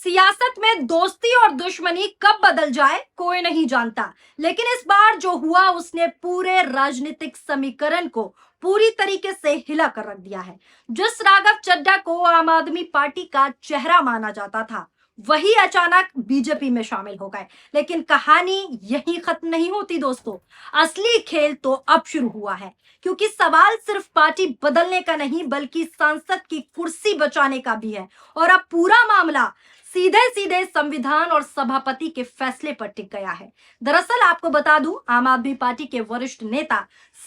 सियासत में दोस्ती और दुश्मनी कब बदल जाए कोई नहीं जानता, लेकिन इस बार जो हुआ उसने पूरे राजनीतिक समीकरण को पूरी तरीके से हिला कर रख दिया है। जिस राघव चड्ढा को आम आदमी पार्टी का चेहरा माना जाता था, वही अचानक बीजेपी में शामिल हो गए। लेकिन कहानी यहीं खत्म नहीं होती दोस्तों। असली खेल तो अब शुरू हुआ है, क्योंकि सवाल सिर्फ पार्टी बदलने का नहीं बल्कि सांसद की कुर्सी बचाने का भी है। और अब पूरा मामला सीधे सीधे संविधान और सभापति के फैसले पर टिक गया है। दरअसल आपको बता दूं, आम आदमी पार्टी के वरिष्ठ नेता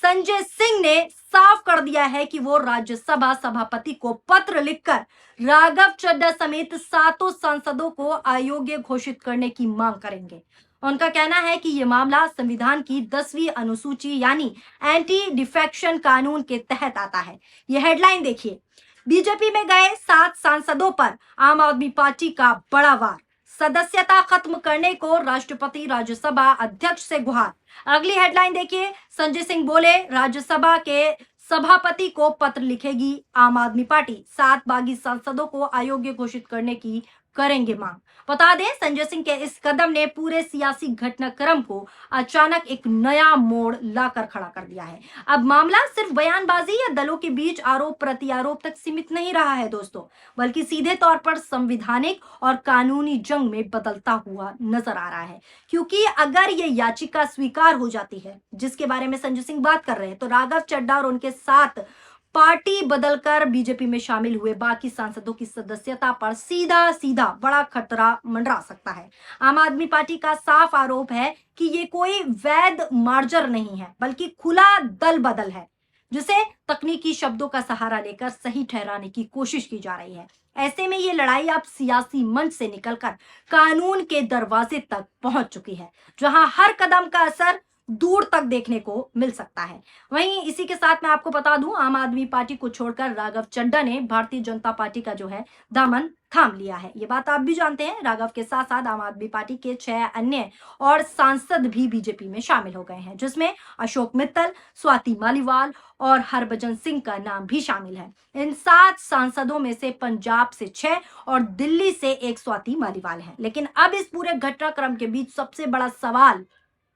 संजय सिंह ने साफ कर दिया है कि वो राज्यसभा सभापति को पत्र लिखकर राघव चड्ढा समेत सातों सांसदों को अयोग्य घोषित करने की मांग करेंगे। उनका कहना है कि ये मामला संविधान की 10वीं अनुसूची यानी एंटी डिफेक्शन कानून के तहत आता है। ये हेडलाइन देखिए, बीजेपी में गए 7 सांसदों पर आम आदमी पार्टी का बड़ा वार, सदस्यता खत्म करने को राष्ट्रपति राज्यसभा अध्यक्ष से गुहार। अगली हेडलाइन देखिए, संजय सिंह बोले राज्यसभा के सभापति को पत्र लिखेगी आम आदमी पार्टी, 7 बागी सांसदों को अयोग्य घोषित करने की करेंगे मांग। बता दें, संजय सिंह के इस कदम ने पूरे सियासी घटनाक्रम को अचानक एक नया मोड़ लाकर खड़ा कर दिया है। अब मामला सिर्फ बयानबाजी या दलों के बीच आरोप प्रत्यारोप तक सीमित नहीं रहा है दोस्तों, बल्कि सीधे तौर पर संवैधानिक और कानूनी जंग में बदलता हुआ नजर आ रहा है। क्योंकि अगर ये याचिका स्वीकार हो जाती है, जिसके बारे में संजय सिंह बात कर रहे हैं, तो राघव चड्ढा और उनके साथ पार्टी बदलकर बीजेपी में शामिल हुए बाकी सांसदों की सदस्यता पर सीधा सीधा बड़ा खतरा मंडरा सकता है। आम आदमी पार्टी का साफ आरोप है कि ये कोई वैध मार्जर नहीं है, बल्कि खुला दल बदल है, जिसे तकनीकी शब्दों का सहारा लेकर सही ठहराने की कोशिश की जा रही है। ऐसे में ये लड़ाई अब सियासी मंच से निकलकर कानून के दरवाजे तक पहुंच चुकी है, जहां हर कदम का असर दूर तक देखने को मिल सकता है। वहीं इसी के साथ मैं आपको बता दूं, आम आदमी पार्टी को छोड़कर राघव चड्ढा ने भारतीय जनता पार्टी का जो है दामन थाम लिया है। ये बात आप भी जानते हैं। राघव के साथ साथ आम आदमी पार्टी के 6 अन्य और सांसद भी बीजेपी में शामिल हो गए हैं, जिसमें अशोक मित्तल, स्वाति मालीवाल और हरभजन सिंह का नाम भी शामिल है। इन 7 सांसदों में से पंजाब से 6 और दिल्ली से 1 स्वाति मालीवाल है। लेकिन अब इस पूरे घटनाक्रम के बीच सबसे बड़ा सवाल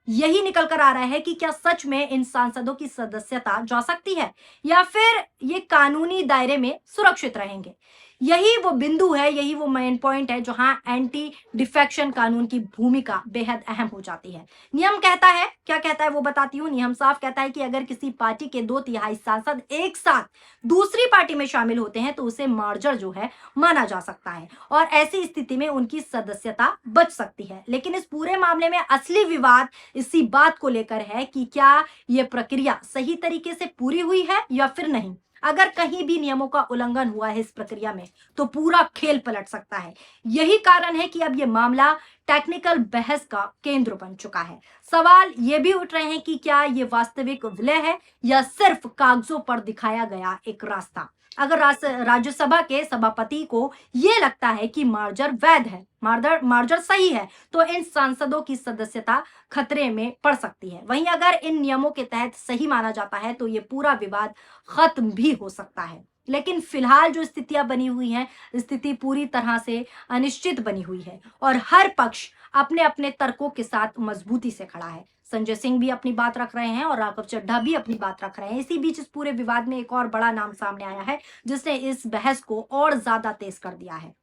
यही निकल कर आ रहा है कि क्या सच में इन सांसदों की सदस्यता जा सकती है, या फिर ये कानूनी दायरे में सुरक्षित रहेंगे। यही वो बिंदु है, यही वो मेन पॉइंट है जहां एंटी डिफेक्शन कानून की भूमिका बेहद अहम हो जाती है। नियम कहता है, क्या कहता है वो बताती हूँ। नियम साफ कहता है कि अगर किसी पार्टी के 2/3 सांसद एक साथ दूसरी पार्टी में शामिल होते हैं तो उसे मार्जर जो है माना जा सकता है, और ऐसी स्थिति में उनकी सदस्यता बच सकती है। लेकिन इस पूरे मामले में असली विवाद इसी बात को लेकर है कि क्या यह प्रक्रिया सही तरीके से पूरी हुई है या फिर नहीं। अगर कहीं भी नियमों का उल्लंघन हुआ है इस प्रक्रिया में, तो पूरा खेल पलट सकता है। यही कारण है कि अब यह मामला टेक्निकल बहस का केंद्र बन चुका है। सवाल ये भी उठ रहे हैं कि क्या ये वास्तविक विलय है या सिर्फ कागजों पर दिखाया गया एक रास्ता। अगर राज्यसभा के सभापति को यह लगता है कि मार्जर वैध है, मार्जर सही है, तो इन सांसदों की सदस्यता खतरे में पड़ सकती है। वहीं अगर इन नियमों के तहत सही माना जाता है तो ये पूरा विवाद खत्म भी हो सकता है। लेकिन फिलहाल जो स्थितियां बनी हुई हैं, स्थिति पूरी तरह से अनिश्चित बनी हुई है और हर पक्ष अपने अपने तर्कों के साथ मजबूती से खड़ा है। संजय सिंह भी अपनी बात रख रहे हैं और राघव चड्ढा भी अपनी बात रख रहे हैं। इसी बीच इस पूरे विवाद में एक और बड़ा नाम सामने आया है, जिसने इस बहस को और ज्यादा तेज कर दिया है।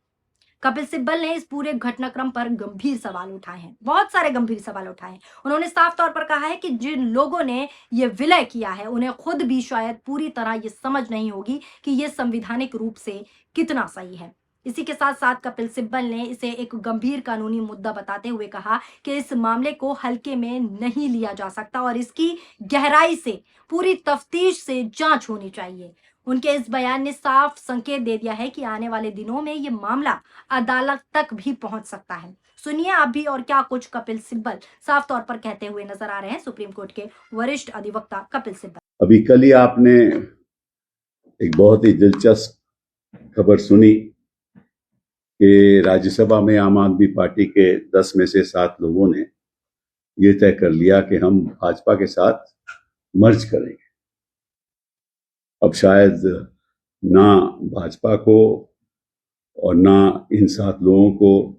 कपिल सिब्बल ने इस पूरे घटनाक्रम पर गंभीर सवाल उठाए हैं, बहुत सारे गंभीर सवाल उठाए हैं। उन्होंने साफ तौर पर कहा है कि जिन लोगों ने ये विलय किया है, उन्हें खुद भी शायद पूरी तरह ये समझ नहीं होगी कि ये संवैधानिक रूप से कितना सही है। इसी के साथ साथ कपिल सिब्बल ने इसे एक गंभीर कानूनी मुद्दा बताते हुए कहा कि इस मामले को हल्के में नहीं लिया जा सकता और इसकी गहराई से पूरी तफ्तीश से जांच होनी चाहिए। उनके इस बयान ने साफ संकेत दे दिया है कि आने वाले दिनों में ये मामला अदालत तक भी पहुंच सकता है। सुनिए आप भी और क्या कुछ कपिल सिब्बल साफ तौर पर कहते हुए नजर आ रहे हैं, सुप्रीम कोर्ट के वरिष्ठ अधिवक्ता कपिल सिब्बल। अभी कल ही आपने एक बहुत ही दिलचस्प खबर सुनी कि राज्यसभा में आम आदमी पार्टी के 10 में से 7 लोगों ने ये तय कर लिया कि हम भाजपा के साथ मर्ज करेंगे। अब शायद ना भाजपा को और ना इन 7 लोगों को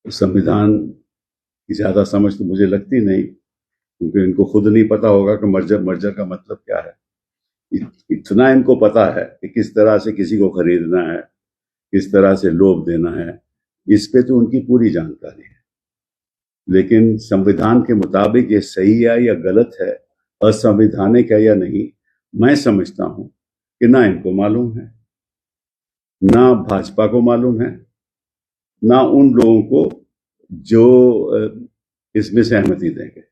संविधान की ज्यादा समझ तो मुझे लगती नहीं, क्योंकि इनको खुद नहीं पता होगा कि मर्जर का मतलब क्या है। इतना इनको पता है कि किस तरह से किसी को खरीदना है, किस तरह से लोभ देना है, इस पे तो उनकी पूरी जानकारी है। लेकिन संविधान के मुताबिक ये सही है या गलत है, असंवैधानिक है या नहीं, मैं समझता हूं कि ना इनको मालूम है, ना भाजपा को मालूम है, ना उन लोगों को जो इसमें सहमति देंगे।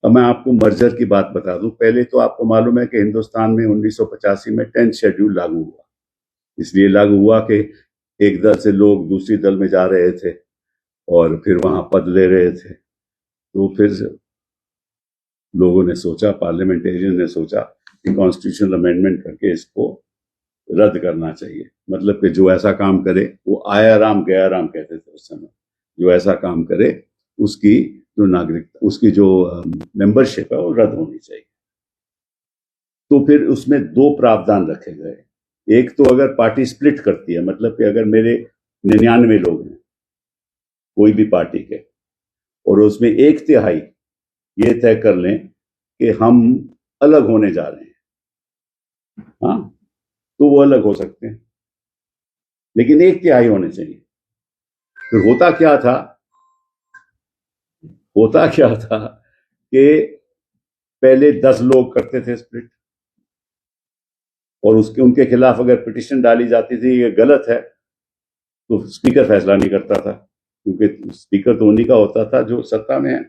अब मैं आपको मर्जर की बात बता दूं। पहले तो आपको मालूम है कि हिंदुस्तान में 1985 में 10th शेड्यूल लागू हुआ। इसलिए लागू हुआ कि एक दल से लोग दूसरी दल में जा रहे थे और फिर वहां पद ले रहे थे। तो फिर लोगों ने सोचा, पार्लियामेंटेरियन ने सोचा कि कॉन्स्टिट्यूशनल अमेंडमेंट करके इसको रद्द करना चाहिए। मतलब कि जो ऐसा काम करे, वो आया राम गया राम कहते थे उस समय, जो ऐसा काम करे उसकी जो नागरिकता, उसकी जो मेंबरशिप है वो रद्द होनी चाहिए। तो फिर उसमें 2 प्रावधान रखे गए। एक तो अगर पार्टी स्प्लिट करती है, मतलब कि अगर मेरे 99 लोग हैं कोई भी पार्टी के, और उसमें 1/3 ये तय कर लें कि हम अलग होने जा रहे हैं, हाँ, तो वो अलग हो सकते हैं, लेकिन 1/3 होने चाहिए। फिर होता क्या था कि पहले 10 लोग करते थे स्प्लिट, और उनके खिलाफ अगर पिटीशन डाली जाती थी ये गलत है, तो स्पीकर फैसला नहीं करता था, क्योंकि स्पीकर तो उन्हीं का होता था जो सत्ता में है।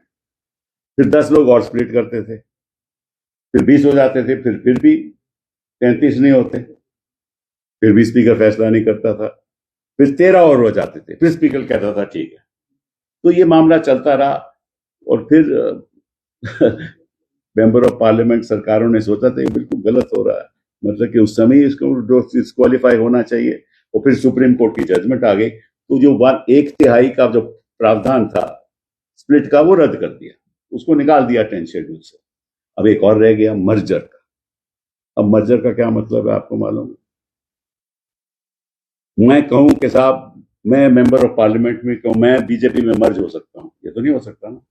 फिर 10 लोग और स्प्लिट करते थे, फिर 20 हो जाते थे, फिर भी 33 नहीं होते, फिर भी स्पीकर फैसला नहीं करता था। फिर 13 और हो जाते थे, फिर स्पीकर कहता था ठीक है। तो ये मामला चलता रहा, और फिर मेंबर ऑफ पार्लियामेंट सरकारों ने सोचा था ये बिल्कुल गलत हो रहा है, मतलब कि उस समय इसको डिस्क्वालीफाई होना चाहिए, और फिर सुप्रीम कोर्ट की जजमेंट आ गई। तो जो 1/3 का जो प्रावधान था स्प्लिट का, वो रद्द कर दिया, उसको निकाल दिया 10th शेड्यूल से। अब एक और रह गया मर्जर का। अब मर्जर का क्या मतलब है आपको मालूम है? मैं कहूं कि साहब मैं मेंबर ऑफ पार्लियामेंट में कहूं मैं बीजेपी में मर्ज हो सकता हूं, ये तो नहीं हो सकता ना,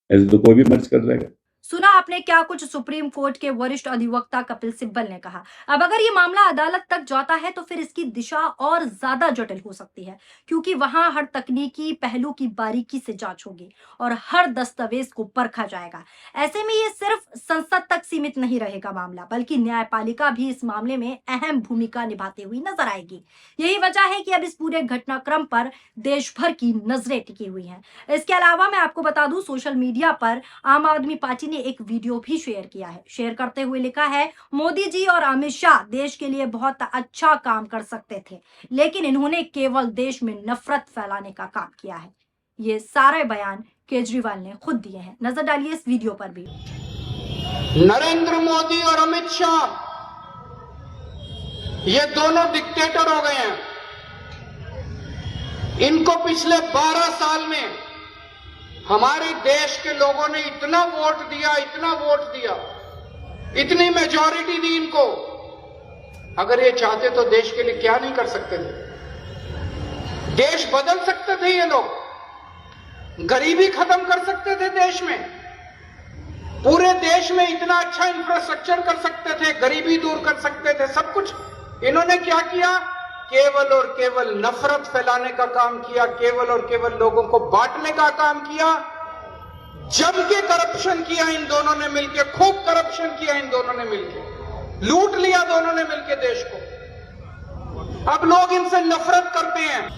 ऐसे तो कोई भी मर्ज कर देगा। सुना आपने क्या कुछ सुप्रीम कोर्ट के वरिष्ठ अधिवक्ता कपिल सिब्बल ने कहा। अब अगर ये मामला अदालत तक जाता है तो फिर इसकी दिशा और ज्यादा जटिल हो सकती है, क्योंकि वहां हर तकनीकी पहलू की बारीकी से जांच होगी और हर दस्तावेज को परखा जाएगा। ऐसे में ये सिर्फ संसद तक सीमित नहीं रहेगा मामला, बल्कि न्यायपालिका भी इस मामले में अहम भूमिका निभाती हुई नजर आएगी। यही वजह है कि अब इस पूरे घटनाक्रम पर देश भर की नजरें टिकी हुई हैं। इसके अलावा मैं आपको बता दूं, सोशल मीडिया पर आम आदमी पार्टी ने एक वीडियो भी शेयर किया है। शेयर करते हुए लिखा है, मोदी जी और अमित शाह देश के लिए बहुत अच्छा काम कर सकते थे, लेकिन इन्होंने केवल देश में नफरत फैलाने का काम किया है। ये सारे बयान केजरीवाल ने खुद दिए हैं। नजर डालिए इस वीडियो पर भी। नरेंद्र मोदी और अमित शाह ये दोनों डिक्टेटर हो गए हैं। इनको पिछले 12 साल में हमारे देश के लोगों ने इतना वोट दिया, इतनी मेजॉरिटी दी इनको। अगर ये चाहते तो देश के लिए क्या नहीं कर सकते थे। देश बदल सकते थे ये लोग, गरीबी खत्म कर सकते थे देश में, पूरे देश में इतना अच्छा इंफ्रास्ट्रक्चर कर सकते थे, गरीबी दूर कर सकते थे, सब कुछ। इन्होंने क्या किया? केवल और केवल नफरत फैलाने का काम किया, केवल और केवल लोगों को बांटने का काम किया। जम के करप्शन किया इन दोनों ने मिलके, खूब करप्शन किया इन दोनों ने मिलके, लूट लिया दोनों ने मिलके देश को। अब लोग इनसे नफरत करते हैं।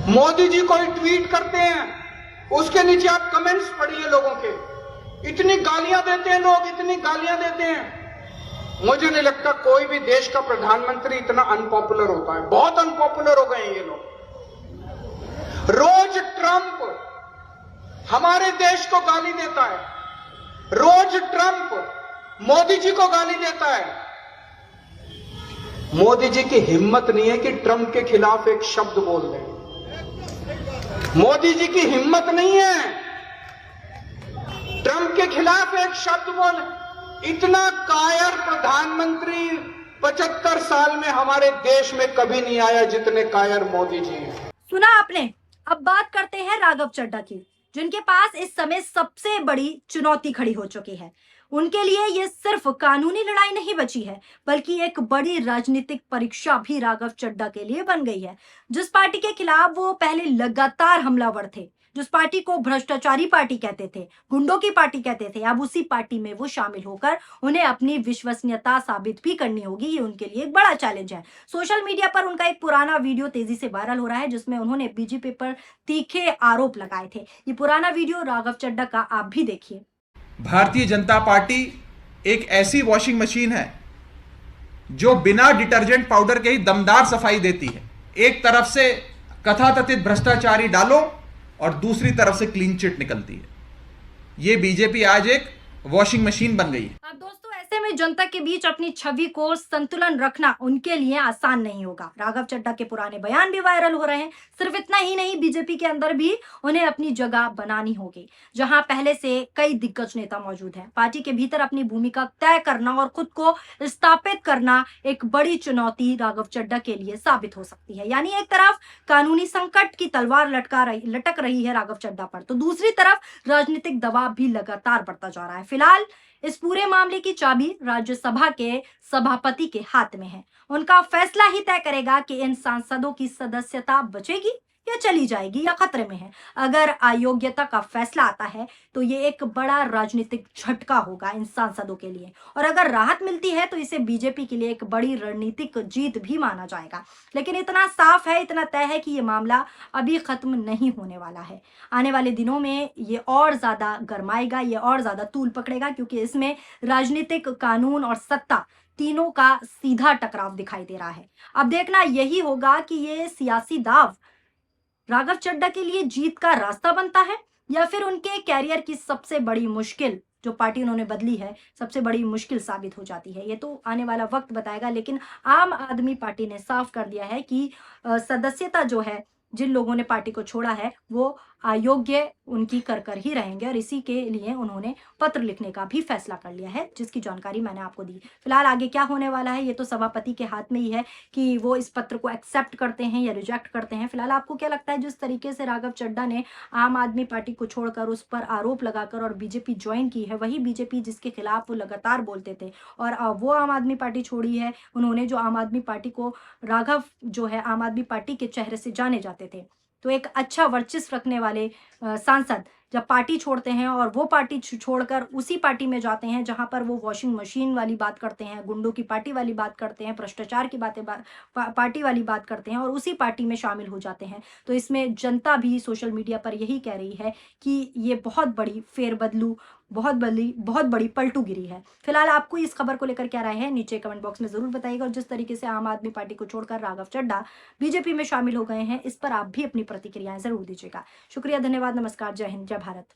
मोदी जी कोई ट्वीट करते हैं, उसके नीचे आप कमेंट्स पढ़िए लोगों के, इतनी गालियां देते हैं लोग, इतनी गालियां देते हैं। मुझे नहीं लगता कोई भी देश का प्रधानमंत्री इतना अनपॉपुलर होता है। बहुत अनपॉपुलर हो गए हैं ये लोग। रोज ट्रंप हमारे देश को गाली देता है, रोज ट्रंप मोदी जी को गाली देता है। मोदी जी की हिम्मत नहीं है कि ट्रंप के खिलाफ एक शब्द बोल दें। मोदी जी की हिम्मत नहीं है ट्रंप के खिलाफ एक शब्द बोल। इतना कायर प्रधानमंत्री 75 साल में हमारे देश में कभी नहीं आया जितने कायर मोदी जी हैं। सुना आपने। अब बात करते हैं राघव चड्ढा की, जिनके पास इस समय सबसे बड़ी चुनौती खड़ी हो चुकी है। उनके लिए ये सिर्फ कानूनी लड़ाई नहीं बची है, बल्कि एक बड़ी राजनीतिक परीक्षा भी राघव चड्ढा के लिए बन गई है। जिस पार्टी के खिलाफ वो पहले लगातार हमलावर थे, जिस पार्टी को भ्रष्टाचारी पार्टी कहते थे, गुंडों की पार्टी कहते थे, अब उसी पार्टी में वो शामिल होकर उन्हें अपनी विश्वसनीयता साबित भी करनी होगी। ये उनके लिए एक बड़ा चैलेंज है। सोशल मीडिया पर उनका एक पुराना वीडियो तेजी से वायरल हो रहा है, जिसमें उन्होंने बीजेपी पर तीखे आरोप लगाए थे। ये पुराना वीडियो राघव चड्ढा का आप भी देखिए। भारतीय जनता पार्टी एक ऐसी वॉशिंग मशीन है जो बिना डिटर्जेंट पाउडर के ही दमदार सफाई देती है। एक तरफ से कथाकथित भ्रष्टाचारी डालो और दूसरी तरफ से क्लीन चिट निकलती है। ये बीजेपी आज एक वॉशिंग मशीन बन गई है। अब दोस्तों, ऐसे में जनता के बीच अपनी छवि को संतुलन रखना उनके लिए आसान नहीं होगा। राघव चड्ढा के पुराने बयान भी वायरल हो रहे हैं। सिर्फ इतना ही नहीं, बीजेपी के अंदर भी उन्हें अपनी जगह बनानी होगी, जहां पहले से कई दिग्गज नेता मौजूद हैं। पार्टी के भीतर अपनी भूमिका तय करना और खुद को स्थापित करना एक बड़ी चुनौती राघव चड्ढा के लिए साबित हो सकती है। यानी एक तरफ कानूनी संकट की तलवार लटक रही है राघव चड्ढा पर, तो दूसरी तरफ राजनीतिक दबाव भी लगातार बढ़ता जा रहा है। फिलहाल इस पूरे मामले की चाबी राज्यसभा के सभापति के हाथ में है। उनका फैसला ही तय करेगा कि इन सांसदों की सदस्यता बचेगी या चली जाएगी या खतरे में है। अगर अयोग्यता का फैसला आता है तो ये एक बड़ा राजनीतिक झटका होगा इन सांसदों के लिए, और अगर राहत मिलती है तो इसे बीजेपी के लिए एक बड़ी रणनीतिक जीत भी माना जाएगा। लेकिन इतना साफ है, इतना तय है कि ये मामला अभी खत्म नहीं होने वाला है। आने वाले दिनों में ये और ज्यादा गरमाएगा, ये और ज्यादा तूल पकड़ेगा, क्योंकि इसमें राजनीतिक, कानून और सत्ता तीनों का सीधा टकराव दिखाई दे रहा है। अब देखना यही होगा कि ये सियासी दाव राघव चड्ढा के लिए जीत का रास्ता बनता है या फिर उनके कैरियर की सबसे बड़ी मुश्किल, जो पार्टी उन्होंने बदली है, सबसे बड़ी मुश्किल साबित हो जाती है। ये तो आने वाला वक्त बताएगा। लेकिन आम आदमी पार्टी ने साफ कर दिया है कि सदस्यता जो है, जिन लोगों ने पार्टी को छोड़ा है, वो अयोग्य उनकी कर ही रहेंगे, और इसी के लिए उन्होंने पत्र लिखने का भी फैसला कर लिया है, जिसकी जानकारी मैंने आपको दी। फिलहाल आगे क्या होने वाला है ये तो सभापति के हाथ में ही है कि वो इस पत्र को एक्सेप्ट करते हैं या रिजेक्ट करते हैं। फिलहाल आपको क्या लगता है, जिस तरीके से राघव चड्ढा ने आम आदमी पार्टी को छोड़कर उस पर आरोप लगाकर और बीजेपी ज्वाइन की है, वही बीजेपी जिसके खिलाफ वो लगातार बोलते थे, और वो आम आदमी पार्टी छोड़ी है उन्होंने, जो आम आदमी पार्टी को, राघव जो है आम आदमी पार्टी के चेहरे से जाने जाते थे। तो एक अच्छा वर्चस्व रखने वाले सांसद जब पार्टी छोड़ते हैं और वो पार्टी छोड़कर उसी पार्टी में जाते हैं जहां पर वो वॉशिंग मशीन वाली बात करते हैं, गुंडों की पार्टी वाली बात करते हैं, भ्रष्टाचार की पार्टी वाली बात करते हैं और उसी पार्टी में शामिल हो जाते हैं, तो इसमें जनता भी सोशल मीडिया पर यही कह रही है कि ये बहुत बड़ी फेरबदलू, बहुत बड़ी पलटूगिरी है। फिलहाल आपको इस खबर को लेकर क्या राय है, नीचे कमेंट बॉक्स में जरूर बताइएगा। और जिस तरीके से आम आदमी पार्टी को छोड़कर राघव चड्ढा बीजेपी में शामिल हो गए हैं, इस पर आप भी अपनी प्रतिक्रियाएं जरूर दीजिएगा। शुक्रिया, धन्यवाद, नमस्कार, जय हिंद, जय भारत।